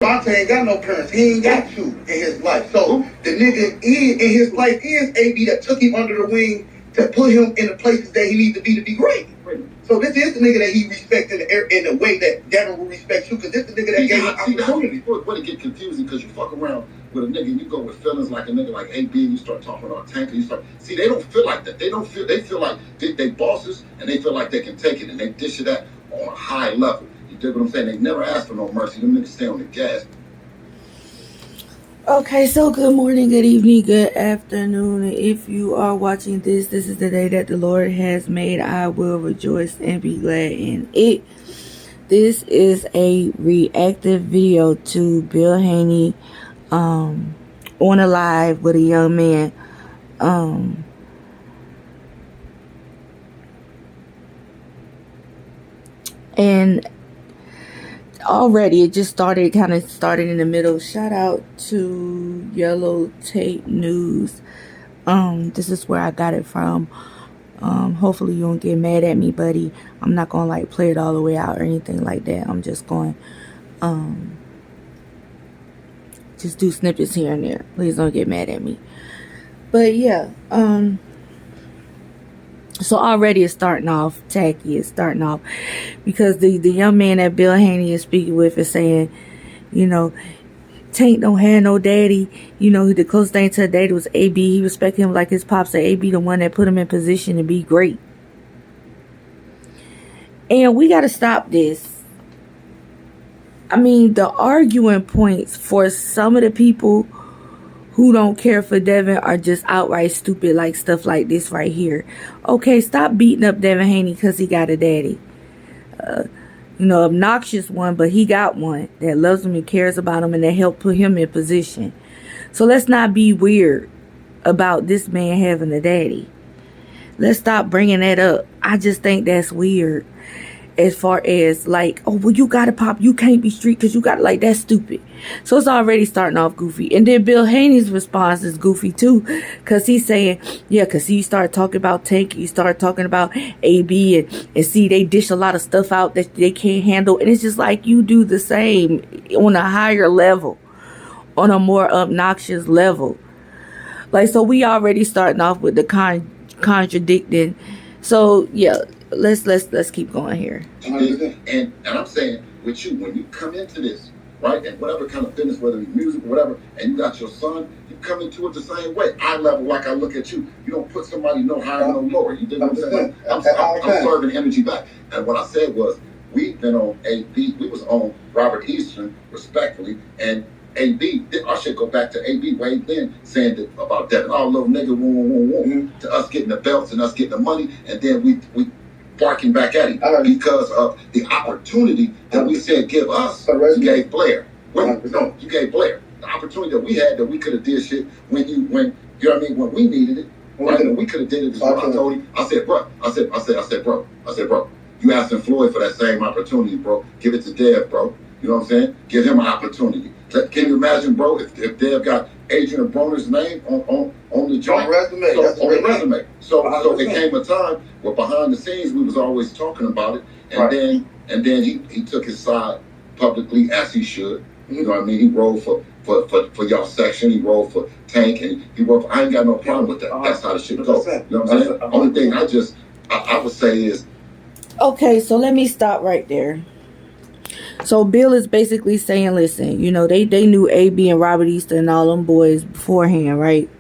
Devontae ain't got no parents. He ain't got you in his life. So the nigga in his life is AB that took him under the wing to put him in the places that he needs to be great. So this is the nigga that he respects in the way that Devin will respect you, because this is the nigga that gave him opportunity. But it get confusing because you fuck around with a nigga and you go with feelings like a nigga like AB and you start talking about Tank and you start see they don't feel like that. They feel like they bosses and they feel like they can take it and they dish it at on a high level. You dig what I'm saying? They never ask for no mercy. Them niggas stay on the gas. Okay, so good morning, good evening, good afternoon. If you are watching this is the day that the Lord has made. I will rejoice and be glad in it. This is a reactive video to Bill Haney on a live with a young man. And already it just started in the middle. Shout out to Yellow Tape News. This is where I got it from. Hopefully you don't get mad at me, buddy. I'm not gonna like play it all the way out or anything like that. I'm just going just do snippets here and there. Please don't get mad at me. But yeah, so already it's starting off tacky. It's starting off because the young man that Bill Haney is speaking with is saying, you know, Tank don't have no daddy. You know, the closest thing to a daddy was AB. He respected him like his pops. So AB the one that put him in position to be great. And we got to stop this. I mean, the arguing points for some of the people who don't care for Devin are just outright stupid, like stuff like this right here. Okay, stop beating up Devin Haney because he got a daddy. You know, obnoxious one, but he got one that loves him and cares about him and that helped put him in position. So let's not be weird about this man having a daddy. Let's stop bringing that up. I just think that's weird. As far as like, oh, well, you gotta pop, you can't be street because you got like, that's stupid. So it's already starting off goofy. And then Bill Haney's response is goofy too, because he's saying, yeah, because he started talking about Tank, he started talking about AB, and see, they dish a lot of stuff out that they can't handle. And it's just like, you do the same on a higher level, on a more obnoxious level. Like, so we already starting off with the contradicting. So yeah, let's keep going here. And I'm saying with you, when you come into this, right, and whatever kind of business, whether it's music or whatever, and you got your son, you come into it the same way. Eye level, like I look at you. You don't put somebody no higher, no lower. You did what I'm saying? I'm serving energy back. And what I said was, we've been on AB, we was on Robert Eastern, respectfully, and AB, I should go back to AB way then, saying that about Devin, oh, little nigga, to us getting the belts and us getting the money, and then we barking back at him because of the opportunity that we said give us. You gave Blair. No, you gave Blair the opportunity that we had that we could have did shit when you know what I mean, when we needed it. Right? And we could have did it. Is what I told him. I said, bro. You asking Floyd for that same opportunity, bro. Give it to Dev, bro. You know what I'm saying? Give him an opportunity. Can you imagine, bro, if Dev got Adrian Broner's name on the joint? On the resume. So it came a time where behind the scenes we was always talking about it, and then he took his side publicly as he should. You know what I mean? He rolled for y'all section. He rolled for Tank, and he rolled for, I ain't got no problem with that. That's how the shit goes. You know what I'm saying? Only thing I would say is, okay, so let me stop right there. So Bill is basically saying, listen, you know, they knew AB and Robert Easter and all them boys beforehand, right?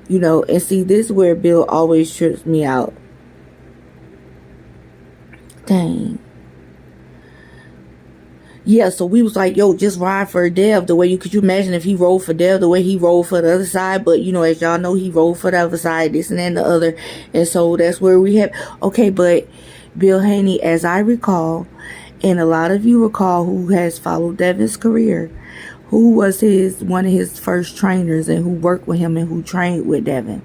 You know, and see, this is where Bill always trips me out. Dang. Yeah, so we was like, yo, just ride for Dev the way you, could you imagine if he rolled for Dev the way he rolled for the other side? But, you know, as y'all know, he rolled for the other side, this and that and the other. And so that's where we have, okay, but Bill Haney, as I recall, and a lot of you recall who has followed Devin's career, who was one of his first trainers and who worked with him and who trained with Devin.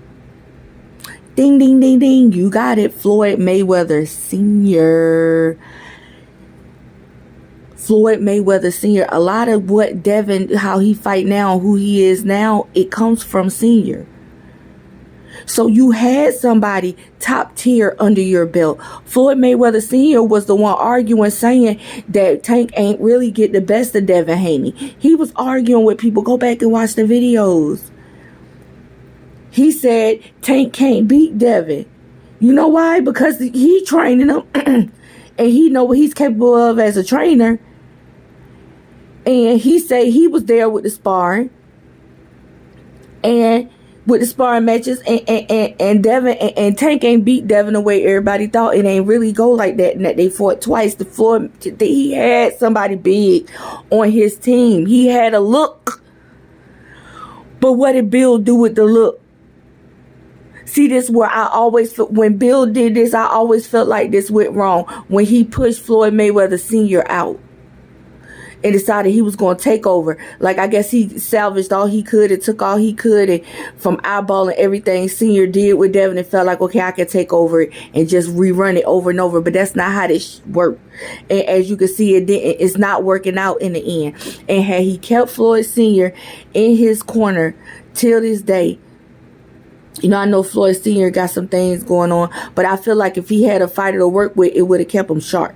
Ding, ding, ding, ding. You got it. Floyd Mayweather Sr. Floyd Mayweather Sr. A lot of what Devin, how he fight now, who he is now, it comes from Senior. So you had somebody top tier under your belt. Floyd Mayweather Sr. was the one arguing, saying that Tank ain't really get the best of Devin Haney. He was arguing with people. Go back and watch the videos. He said Tank can't beat Devin. You know why? Because he training him and he know what he's capable of as a trainer. And he said he was there with the sparring and with the sparring matches, and Devin and Tank ain't beat Devin the way everybody thought. It ain't really go like that, and that they fought twice. He had somebody big on his team. He had a look. But what did Bill do with the look? See, this is where I always felt, when Bill did this, I always felt like this went wrong. When he pushed Floyd Mayweather Sr. out and decided he was going to take over. Like, I guess he salvaged all he could and took all he could, and from eyeballing everything Senior did with Devin, and felt like, okay, I can take over it and just rerun it over and over. But that's not how this worked. And as you can see, it's not working out in the end. And had he kept Floyd Sr. in his corner till this day, you know, I know Floyd Sr. got some things going on, but I feel like if he had a fighter to work with, it would have kept him sharp.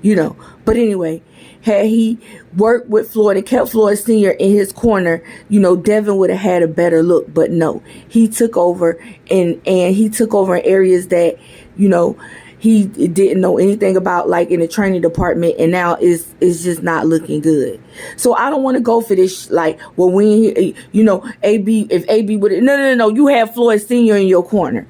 You know, but anyway, had he worked with Floyd and kept Floyd Sr. in his corner, you know, Devin would have had a better look. But no, he took over, and he took over in areas that, you know, he didn't know anything about, like in the training department, and now it's just not looking good. So I don't want to go for this, like, well, we, you know, if AB would, no, you have Floyd Sr. in your corner.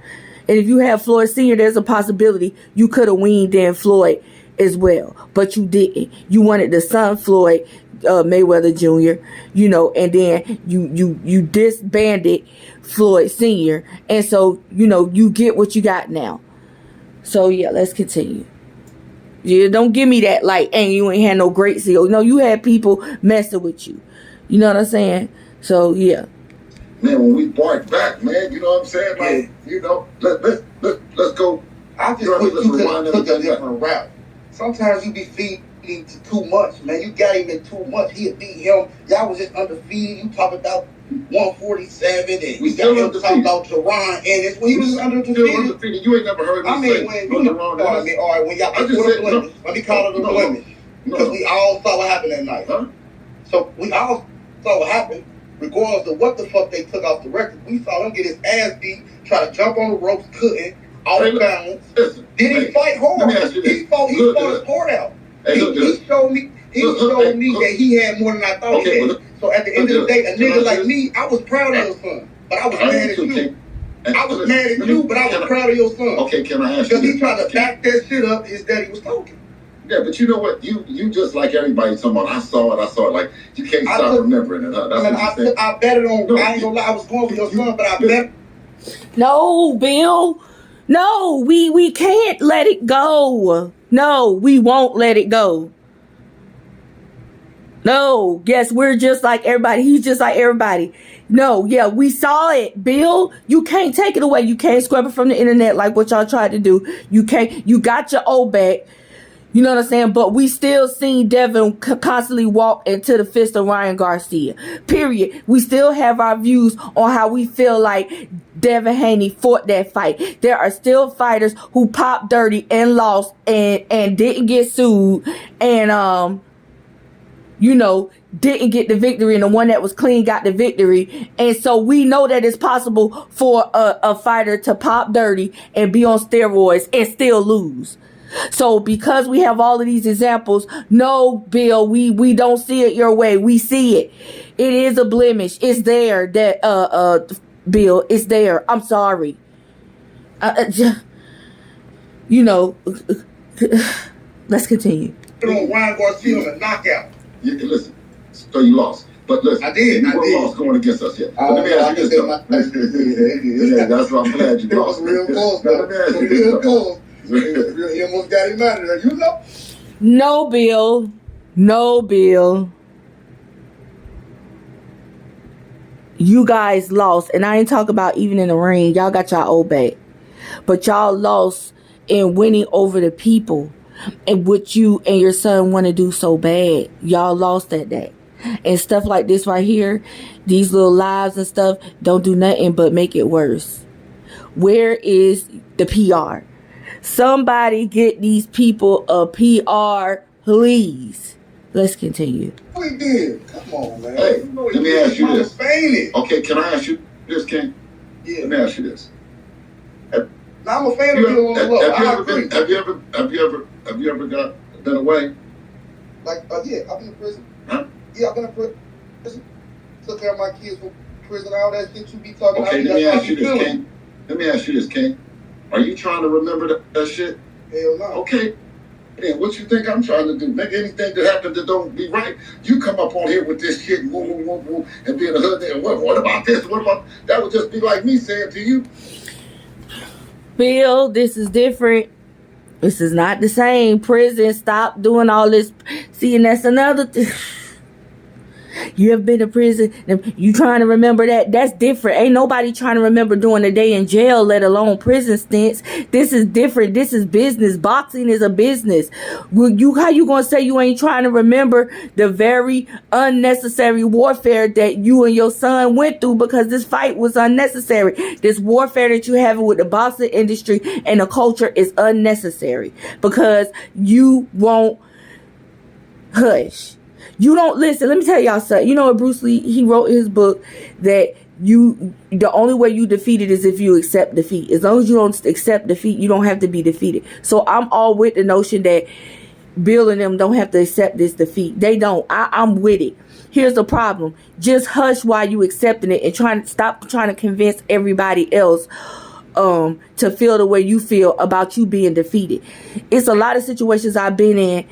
And if you have Floyd Sr., there's a possibility you could have weaned in Floyd as well, but you didn't. You wanted the son Floyd Mayweather Jr., you know, and then you disbanded Floyd Sr., and so, you know, you get what you got now. So yeah, let's continue. Yeah, don't give me that like, and you ain't had no great CEO. No, you had people messing with you. You know what I'm saying? So yeah. Man, when we bark back, man, you know what I'm saying? Like, you know, let's go. I just You know, wish let's you could rewind have took a everything back. different route. Sometimes you be feeding to too much, man. You got him in too much. He'd beat him. Y'all was just undefeated. You talking about 147, and We you still got him undefeated. talking about Jerron, and it's when he was Still undefeated. undefeated. You ain't never heard me I mean, say when no you know, Jerron all Ennis. right, when y'all I just put a said, blemish, let me call it a blemish, because we all saw what happened that night. Huh? So we all saw what happened, regardless of what the fuck they took off the record. We saw him get his ass beat, try to jump on the ropes, couldn't, off Hey, look, balance. Listen, Did he hey, fight hard? let me ask you this. He fought Look, his heart out. Hey, look, He showed me. He Look, showed me look. that he had more than I thought Okay, he had. but So at the end of the day, a Can I nigga say like this? me, I was proud of your son, but I was I mad am at too, you. King. And I was listen, mad at let you, me- but I can was proud of your son. Okay, can I ask you Because he this? tried to back that shit up. His daddy was talking. Yeah, but you know what? You just like everybody talking about, I saw it. Like, you can't I stop took- remembering it, huh? That's I mean, what you said. I bet it on. No, I ain't gonna lie. I was going for your you- son, but I you- bet. No, Bill. No, we can't let it go. No, we won't let it go. No, yes, we're just like everybody. He's just like everybody. No, yeah, we saw it, Bill. You can't take it away. You can't scrub it from the internet like what y'all tried to do. You can't. You got your old back. You know what I'm saying? But we still seen Devin constantly walk into the fist of Ryan Garcia. Period. We still have our views on how we feel like Devin Haney fought that fight. There are still fighters who popped dirty and lost and didn't get sued and you know, didn't get the victory, and the one that was clean got the victory. And so we know that it's possible for a fighter to pop dirty and be on steroids and still lose. So because we have all of these examples, no, Bill, we don't see it your way. We see it. It is a blemish. It's there. That Bill, it's there. I'm sorry. You know, let's continue. On Ryan Garcia on a knockout. Listen, so you lost. But listen, I did. you were lost going against us yet. But let me ask you this, though. Yeah, that's why I'm glad you It lost. was real close, Now, let me ask you this, real though. close. He almost got him out of there. You know? No, Bill. No, Bill. You guys lost. And I ain't talking about even in the ring. Y'all got y'all old back. But y'all lost in winning over the people. And what you and your son want to do so bad. Y'all lost at that. And stuff like this right here, these little lives and stuff, don't do nothing but make it worse. Where is the PR? Somebody get these people a PR, please. Let's continue. We did. Come on, man. Hey, You know let me ask you this. Fainted. Okay, can I ask you this, King? Yeah. Let me ask you this. Now I'm a fan of Bill on the low. I agree. Have you ever been away? Like, yeah, I've been in prison. Huh? Yeah, I've been in prison. Took care of my kids from prison, all that shit you be talking about. Okay, let me ask you this, King. Let me ask you this, King. Are you trying to remember that shit? Hell no. Okay. Then what you think I'm trying to do? Make anything that happened that don't be right. You come up on here with this shit, and be in the hood there. What about this? What about that? Would just be like me saying to you. Bill, this is different. This is not the same. Prison, stop doing all this. See, and that's another thing. You have been to prison. You trying to remember that? That's different. Ain't nobody trying to remember doing a day in jail, let alone prison stints. This is different. This is business. Boxing is a business. How you gonna say you ain't trying to remember the very unnecessary warfare that you and your son went through because this fight was unnecessary? This warfare that you have with the boxing industry and the culture is unnecessary because you won't hush. You don't listen. Let me tell y'all something. You know what Bruce Lee, he wrote in his book that the only way you defeat it is if you accept defeat. As long as you don't accept defeat, you don't have to be defeated. So I'm all with the notion that Bill and them don't have to accept this defeat. They don't. I'm with it. Here's the problem. Just hush while you accepting it and stop trying to convince everybody else to feel the way you feel about you being defeated. It's a lot of situations I've been in.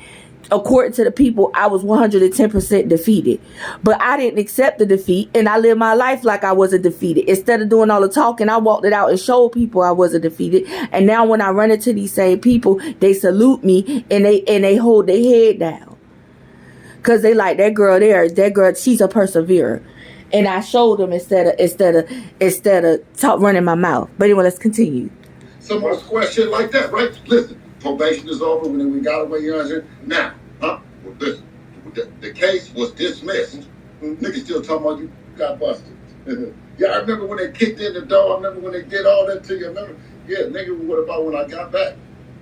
According to the people, I was 110% defeated. But I didn't accept the defeat, and I lived my life like I wasn't defeated. Instead of doing all the talking, I walked it out and showed people I wasn't defeated. And now when I run into these same people, they salute me and they hold their head down. Because they like, that girl there, she's a perseverer. And I showed them instead of running my mouth. But anyway, let's continue. Someone's question like that, right? Listen. Probation is over when we got away here. Now, listen, the case was dismissed. Niggas still talking about you got busted. Yeah, I remember when they kicked in the door. I remember when they did all that to you. I remember, yeah, nigga, what about when I got back?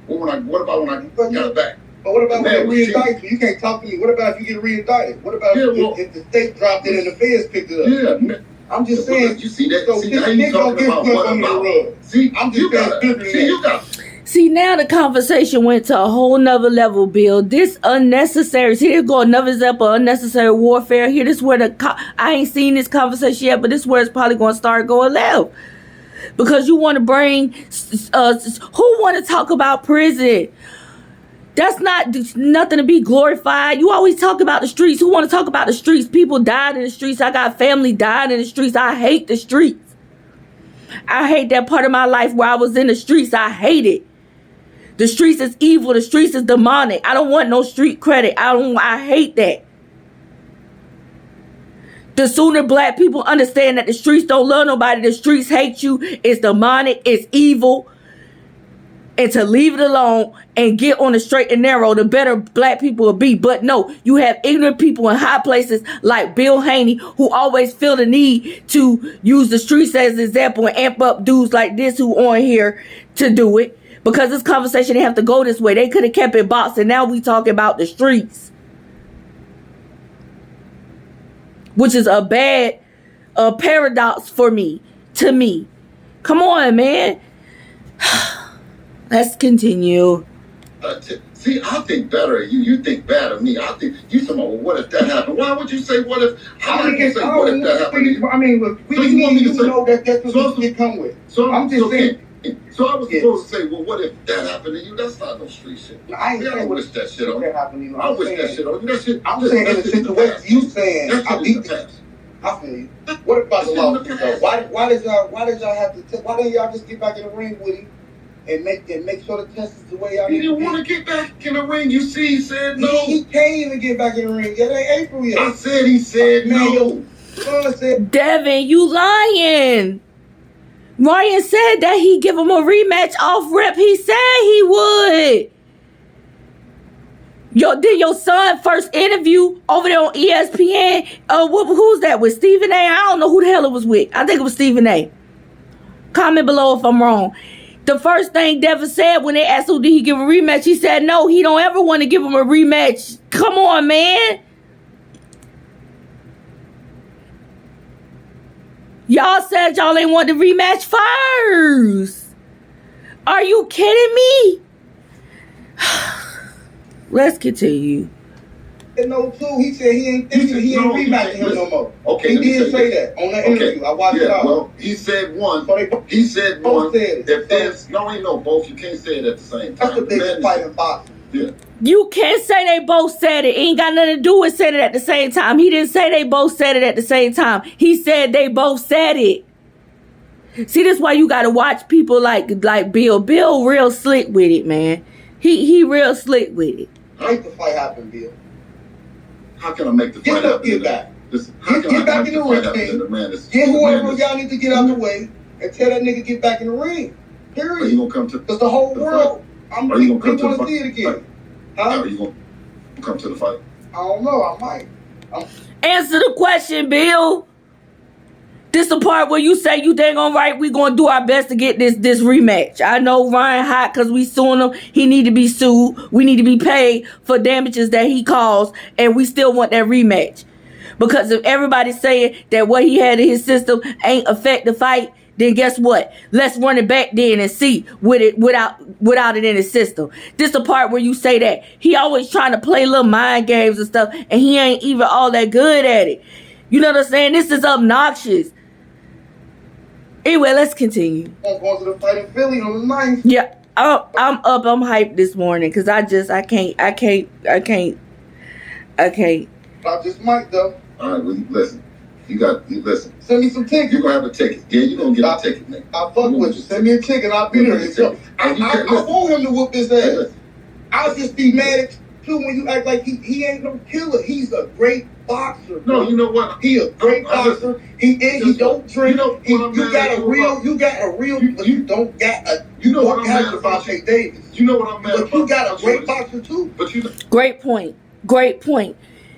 What about when I got back? But what about when they re-indict you? You can't talk to me. What about if you get re-indicted? What about if the state dropped it and the feds picked it up? Yeah, I'm just saying. You see that? So see, how you talking about what about? See, I'm just saying. You got. See, now the conversation went to a whole nother level, Bill. This unnecessary, see, here go another example of unnecessary warfare. Here, this is where I ain't seen this conversation yet, but this is where it's probably going to start going left. Because you want to bring, who want to talk about prison? That's nothing to be glorified. You always talk about the streets. Who want to talk about the streets? People died in the streets. I got family died in the streets. I hate the streets. I hate that part of my life where I was in the streets. I hate it. The streets is evil. The streets is demonic. I don't want no street credit. I hate that. The sooner black people understand that the streets don't love nobody, the streets hate you, it's demonic, it's evil, and to leave it alone and get on the straight and narrow, the better black people will be. But no, you have ignorant people in high places like Bill Haney who always feel the need to use the streets as an example and amp up dudes like this who on here to do it. Because this conversation didn't have to go this way. They could have kept it boxed, and now we talking about the streets. Which is a bad paradox for me, to me. Come on, man. Let's continue. See, I think better of you. You think bad of me. I think you talking about, well, what if that happened? Why would you say what if? How would you say what if that happened? I mean, we so you want me to say, know that's what we come with. So I'm just saying. So I was supposed to say, well, what if that happened to you? That's not no street shit. I ain't saying wish that shit on you. I wish that shit on you. That shit. I'm saying in the situation you saying, I beat the past. I feel you. What about the lawsuit though? Why did y'all have to? Why didn't y'all just get back in the ring with him and make sure the test is the way y'all? He didn't want to get back in the ring. You see, he said no. He can't even get back in the ring. It ain't April yet. I said he said no. Devin, you lying. Ryan said that he'd give him a rematch off rip. He said he would. Did your son first interview over there on ESPN? Who's that with? Stephen A? I don't know who the hell it was with. I think it was Stephen A. Comment below if I'm wrong. The first thing Devin said when they asked him, did he give a rematch? He said no, he don't ever want to give him a rematch. Come on, man. Y'all said y'all ain't want the rematch first. Are you kidding me? Let's continue. No, too. He said he ain't rematching him no more. Okay, he did say that on that interview. I watched it all. Well, he said one. So He said one. Said it. If there's ain't no both. You can't say it at the same time. That's the biggest fight in boxing. Yeah. You can't say they both said it. It ain't got nothing to do with saying it at the same time. He didn't say they both said it at the same time. He said they both said it. See, this is why you gotta watch people like Bill. Bill real slick with it, man. He real slick with it. Make the fight happen, Bill. How can I make the fight happen? Get back. Listen, Get back in the ring. Get whoever y'all need to get out the way and tell that nigga get back in the ring. Period. Are you gonna come to? Because the whole world, Are you gonna come to the fight? See it again. Are you gonna come to the fight? I don't know. I might. Answer the question, Bill. This the part where you say you dang on right. We gonna do our best to get this rematch. I know Ryan hot because we suing him. He need to be sued. We need to be paid for damages that he caused, and we still want that rematch. Because if everybody's saying that what he had in his system ain't affect the fight, then guess what? Let's run it back then and see with it without it in his system. This the part where you say that he always trying to play little mind games and stuff, and he ain't even all that good at it. You know what I'm saying? This is obnoxious. Anyway, let's continue. I'm going to the fight in Philly on the 9th. Yeah, I'm up. I'm hyped this morning because I can't. I just might though. All right, well, listen. You listen. Send me some tickets. You're gonna have a ticket. Yeah, you're gonna get a ticket, nigga. I'll fuck with you. Send me a ticket. I'll be there. I want him to whoop his ass. I'll just be mad at you when you act like he ain't no killer. He's a great boxer. No, you know what? He a great boxer. He don't drink. You got a real, but you don't got a. You know what I'm mad about Devontae Davis. You know what I'm mad about? But you got a great boxer too. But you. Great point.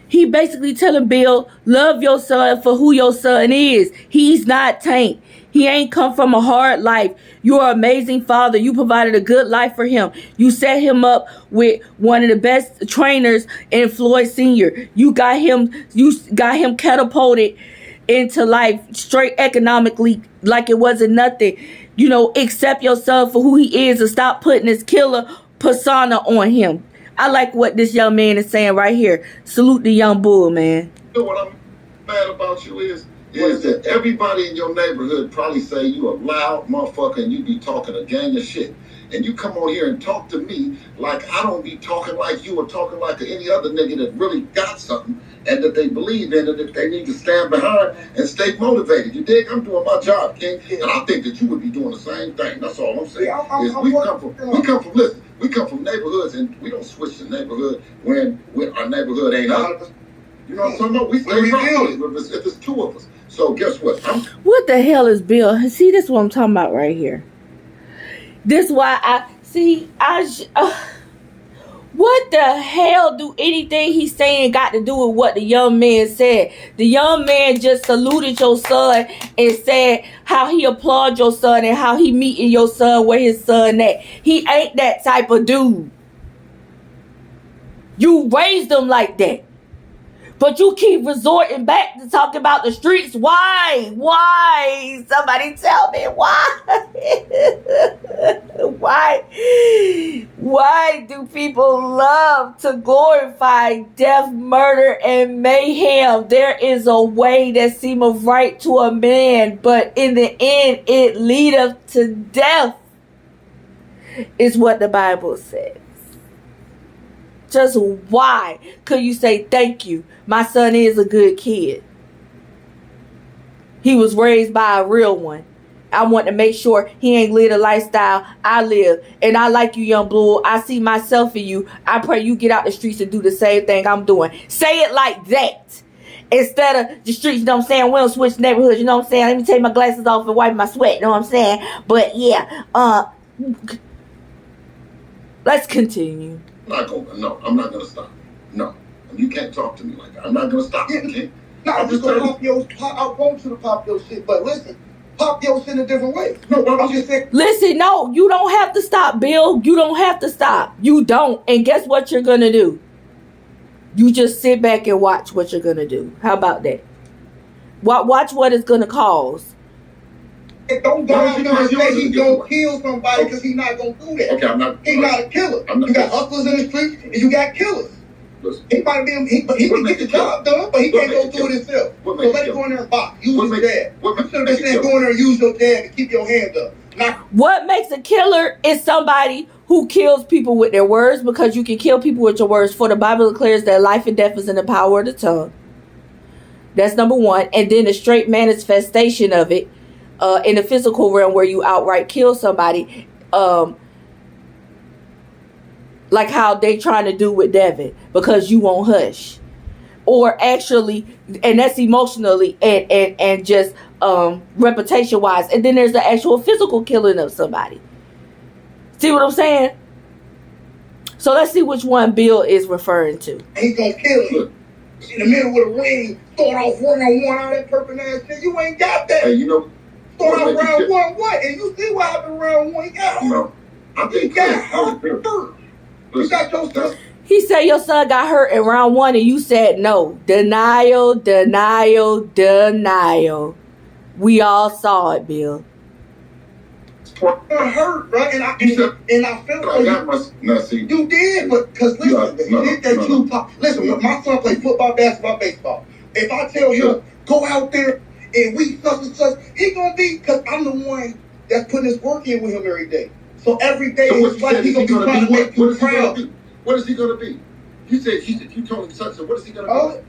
He basically telling Bill, love your son for who your son is. He's not Tank. He ain't come from a hard life. You're an amazing father. You provided a good life for him. You set him up with one of the best trainers in Floyd Sr. You got him catapulted into life straight economically like it wasn't nothing. You know, accept your son for who he is and stop putting this killer persona on him. I like what this young man is saying right here. Salute the young bull, man. You know what I'm mad about you is that everybody in your neighborhood probably say you a loud motherfucker and you be talking a gang of shit. And you come on here and talk to me like I don't be talking like you or talking like any other nigga that really got something and that they believe in and that they need to stand behind and stay motivated. You dig? I'm doing my job, King. And I think that you would be doing the same thing. That's all I'm saying. We come from neighborhoods and we don't switch the neighborhood when our neighborhood ain't up. You know what I'm talking about? We stay properly if it's two of us. So guess what? What the hell is Bill? See, this is what I'm talking about right here. This why what the hell do anything he's saying got to do with what the young man said? The young man just saluted your son and said how he applaud your son and how he meeting your son where his son at. He ain't that type of dude. You raised him like that. But you keep resorting back to talk about the streets. Why? Why? Somebody tell me why. Why do people love to glorify death, murder, and mayhem? There is a way that seemeth right to a man, but in the end it leadeth to death, is what the Bible says. Just why could you say thank you? My son is a good kid. He was raised by a real one. I want to make sure he ain't live the lifestyle I live. And I like you, young bull. I see myself in you. I pray you get out the streets and do the same thing I'm doing. Say it like that. Instead of the streets, you know what I'm saying? We don't switch neighborhoods, you know what I'm saying? Let me take my glasses off and wipe my sweat, you know what I'm saying? But yeah, let's continue. I'm not gonna stop. No. You can't talk to me like that. I'm not gonna stop you, King. No, I'm just gonna I want you to pop your shit, but listen, pop your shit in a different way. No, I'm just saying. Listen, no, you don't have to stop, Bill. You don't have to stop. You don't. And guess what you're going to do? You just sit back and watch what you're going to do. How about that? Watch what it's going to cause. Don't go out there and say he's going to kill somebody because he's not going to do that. Okay, I'm not. He's not a killer. I'm not- You got hustlers in the streets and you got killers. Listen, He might be, he What can makes get the you kill? job done, but he What can't go makes do you it himself. What So makes let's you go in there and box. Use What his makes- jab. what You makes- should have makes been you saying kill? go in there and use your jab and keep your hands up. Not What makes a killer is somebody who kills people with their words, because you can kill people with your words. For the Bible declares that life and death is in the power of the tongue. That's number one. And then the straight manifestation of it in the physical realm where you outright kill somebody. Like how they trying to do with Devin because you won't hush. Or actually, and that's emotionally and just reputation wise. And then there's the actual physical killing of somebody. See what I'm saying? So let's see which one Bill is referring to. he's gonna kill you. In the middle with a ring, start off 1-on-1, all that purple ass shit. You ain't got that. hey, you know, Start what off makes you round kill? one, what? And you see what happened round one? He got hurt. No, I He think got hurt. You Listen, got your stuff. He said your son got hurt in round one and you said no. Denial, denial, denial. We all saw it, Bill. Hurt, right? And I You said- felt I like got my. Now see, you did, but because listen, the No, shit that no, you talk. Listen, when my son play football, basketball, baseball, if I tell him Sure. go out there and we such and such, he gonna be because I'm the one that's putting his work in with him every day. So every day so what it's you like said he is he gonna be gonna trying be? to make you What is he gonna proud. be? What is he gonna be? You said you told him such. What is he gonna be? Oh,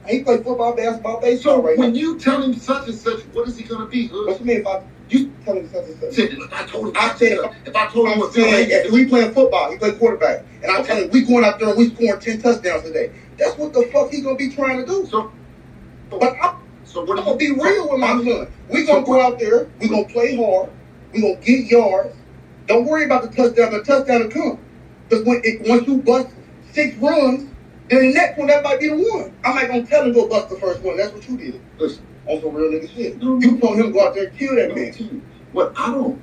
he play football, basketball, baseball So right when now. you tell him such and such, what is he gonna be? What you mean if I You tell him such and such? said if I told him. I such and said- such, if I told him I'm what Bill saying Hayes if we playing football, he play quarterback, and I'm telling him we going out there and we scoring 10 touchdowns today. That's what the fuck he gonna be trying to do. So, But I'm so what? gonna be real with my son. We gonna go out there, we gonna play hard, we gonna get yards. Don't worry about the touchdown will come. Because once you bust 6 runs, then the next one that might be the one. I'm not gonna tell him go bust the first one. That's what you did. Listen, On some real nigga shit. No. You told him to go out there and kill that no, man. team. What I don't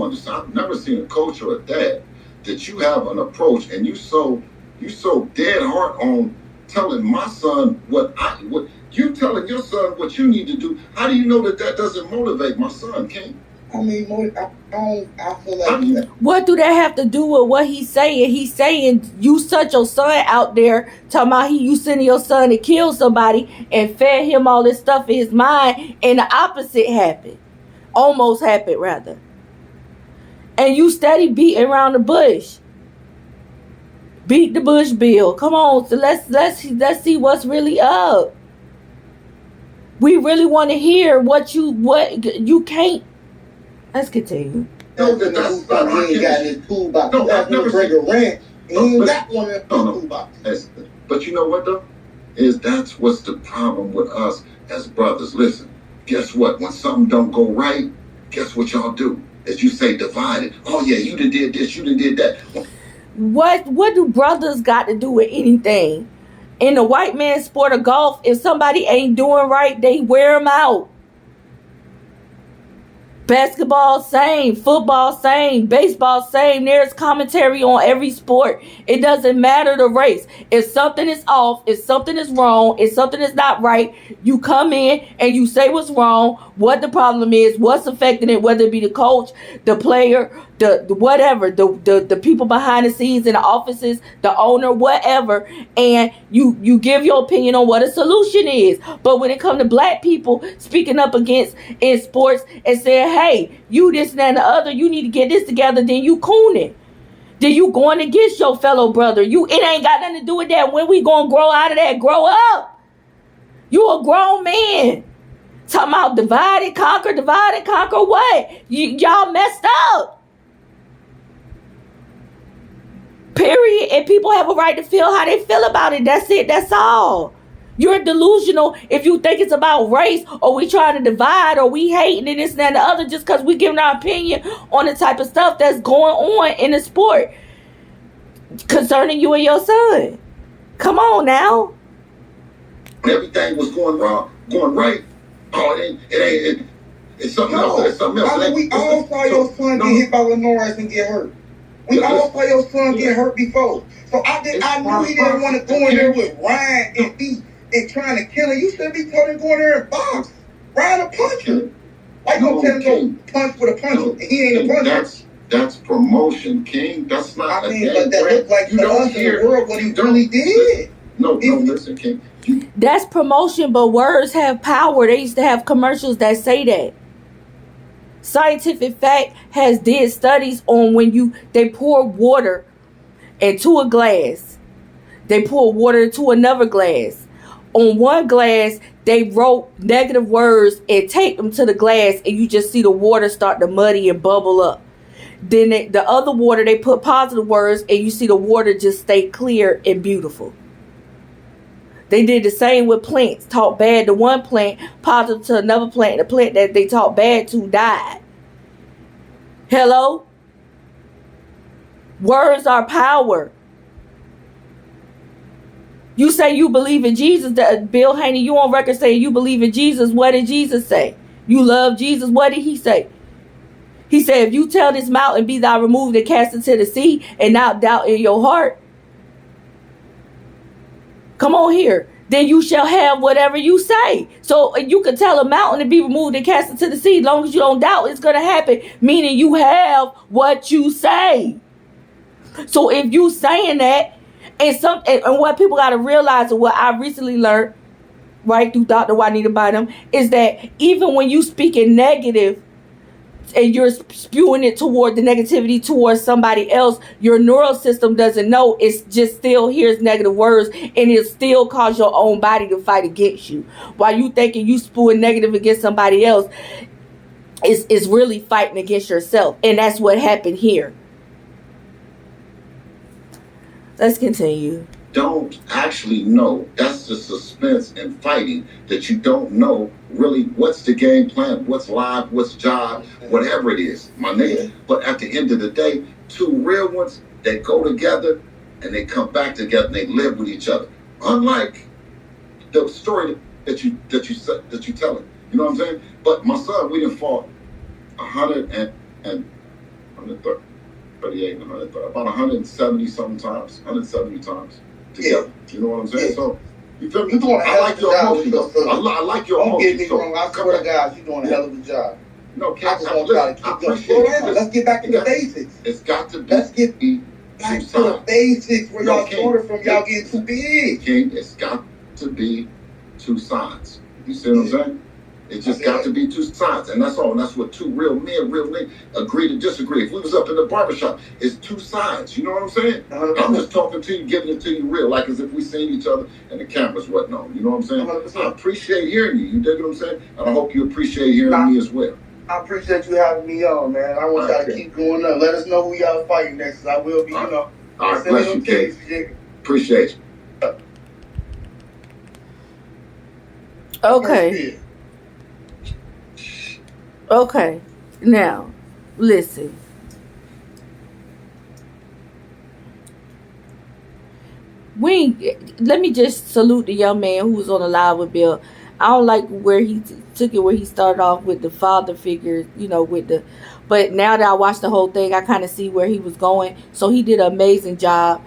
understand. I've never seen a coach or a dad that you have an approach and you so dead hard on telling my son what you telling your son what you need to do. How do you know that doesn't motivate my son, King? I mean, I feel How do you? like What do that have to do with what he's saying? He's saying you set your son out there talking about you sending your son to kill somebody and fed him all this stuff in his mind, and the opposite happened. Almost happened, rather. And you steady beating around the bush. Beat the bush, Bill. Come on, so let's see what's really up. We really want to hear what you can't. Let's continue. No, that's that's the not he ain't got in his toolbox. No, You ask I've him never to break a ranch, and he ain't got one in his No. toolbox. But you know what though? That's what's the problem with us as brothers. Listen, guess what? When something don't go right, guess what y'all do? As you say, divided. Oh yeah, you done did this, you done did that. What do brothers got to do with anything? In the white man's sport of golf, if somebody ain't doing right, they wear them out. Basketball, same. Football, same. Baseball, same. There's commentary on every sport. It doesn't matter the race. If something is off, if something is wrong, if something is not right, you come in and you say what's wrong, what the problem is, what's affecting it, whether it be the coach, the player, the whatever, the people behind the scenes in the offices, the owner, whatever, and you give your opinion on what a solution is. But when it comes to black people speaking up against in sports and saying, hey, you this and that and the other, you need to get this together, then you cooning. Then you going against your fellow brother. It ain't got nothing to do with that. When we gonna grow out of that? Grow up. You a grown man. Talking about divide and conquer what? Y'all messed up. Period. And people have a right to feel how they feel about it. That's it. That's all. You're delusional if you think it's about race or we trying to divide or we hating and this and that and the other just because we giving our opinion on the type of stuff that's going on in the sport concerning you and your son. Come on now. When everything was going wrong, going right, oh, it ain't. It's something else. It's something else. I mean, we all saw your son get hit by Lenoris and get hurt. We all saw your son get hurt before. So I knew he didn't want to go in there with Ryan and be and trying to kill him. You should be telling him go in there and box. Ryan a puncher. Why you gonna tell him go punch with a puncher? He ain't a puncher. That's promotion, King. That's not. I mean, but that looked like to us in the world what he really did. No, listen, King. That's promotion, but words have power. They used to have commercials that say that. Scientific fact has did studies on when they pour water into a glass. They pour water into another glass. On one glass, they wrote negative words and taped them to the glass, and you just see the water start to muddy and bubble up. Then the other water, they put positive words, and you see the water just stay clear and beautiful. They did the same with plants. Talk bad to one plant, positive to another plant. The plant that they talk bad to died. Hello? Words are power. You say you believe in Jesus. Bill Haney, you on record saying you believe in Jesus. What did Jesus say? You love Jesus. What did he say? He said, if you tell this mountain, be thou removed and cast into the sea, and not doubt in your heart, come on here, then you shall have whatever you say. So you can tell a mountain to be removed and cast into the sea. As long as you don't doubt it's going to happen, meaning you have what you say. So if you saying that, and what people got to realize, and what I recently learned, right, through Dr. Juanita Bynum, is that even when you speak in negative, and you're spewing it toward the negativity towards somebody else, your neural system doesn't know. It's just still hears negative words, and it still cause your own body to fight against you. While you thinking you spewing negative against somebody else, is really fighting against yourself. And that's what happened here. Let's continue. Don't actually know. That's the suspense and fighting, that you don't know really what's the game plan, what's live, what's job, whatever it is, my nigga. But at the end of the day, two real ones, they go together and they come back together and they live with each other. Unlike the story that you telling. You know what I'm saying? But my son, we done fought 138, about 170 something times, 170 times together. You know what I'm saying? So you feel me? You're doing a hell of a job with your son. I like your Don't emotion. get me wrong. I swear to God, you're doing a hell of a job. No, I just want y'all to keep going. Slow down. Let's get back to the basics. It's got to be. Let's get back to the basics where y'all started from. Y'all getting too big. King, it's got to be two sides. You see what I'm saying? It just got to be two sides, and that's all. And that's what two real men agree to disagree. If we was up in the barbershop, it's two sides. You know what I'm saying? 100%. I'm just talking to you, giving it to you real, like as if we seen each other and the cameras wasn't on. You know what I'm saying? 100%. I appreciate hearing you. You dig what I'm saying? And I hope you appreciate hearing me as well. I appreciate you having me on, man. I want y'all to keep going up. Let us know who y'all fighting next, 'cause I will be, All right, bless you, Kate. Appreciate you. Okay. Okay. Now, listen. Let me just salute the young man who was on the live with Bill. I don't like where he took it, where he started off with the father figure, but now that I watched the whole thing, I kind of see where he was going. So he did an amazing job.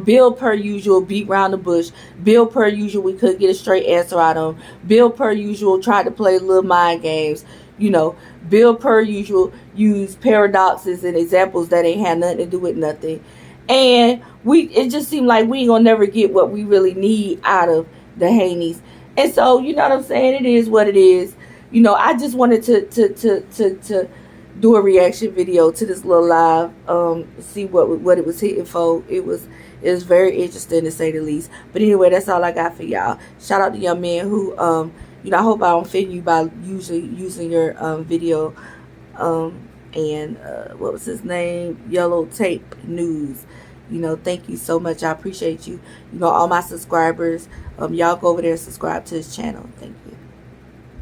Bill, per usual, beat around the bush. Bill, per usual, we couldn't get a straight answer out of him. Bill, per usual, tried to play little mind games. Bill, per usual, used paradoxes and examples that ain't had nothing to do with nothing. And it just seemed like we ain't gonna never get what we really need out of the Haneys. And so, you know what I'm saying? It is what it is. I just wanted to do a reaction video to this little live, see what it was hitting for. It was very interesting, to say the least. But anyway, that's all I got for y'all. Shout out to young man who, I hope I don't offend you by using your video, and what was his name? Yellow Tape News. Thank you so much. I appreciate you. All my subscribers, y'all go over there and subscribe to his channel. Thank you.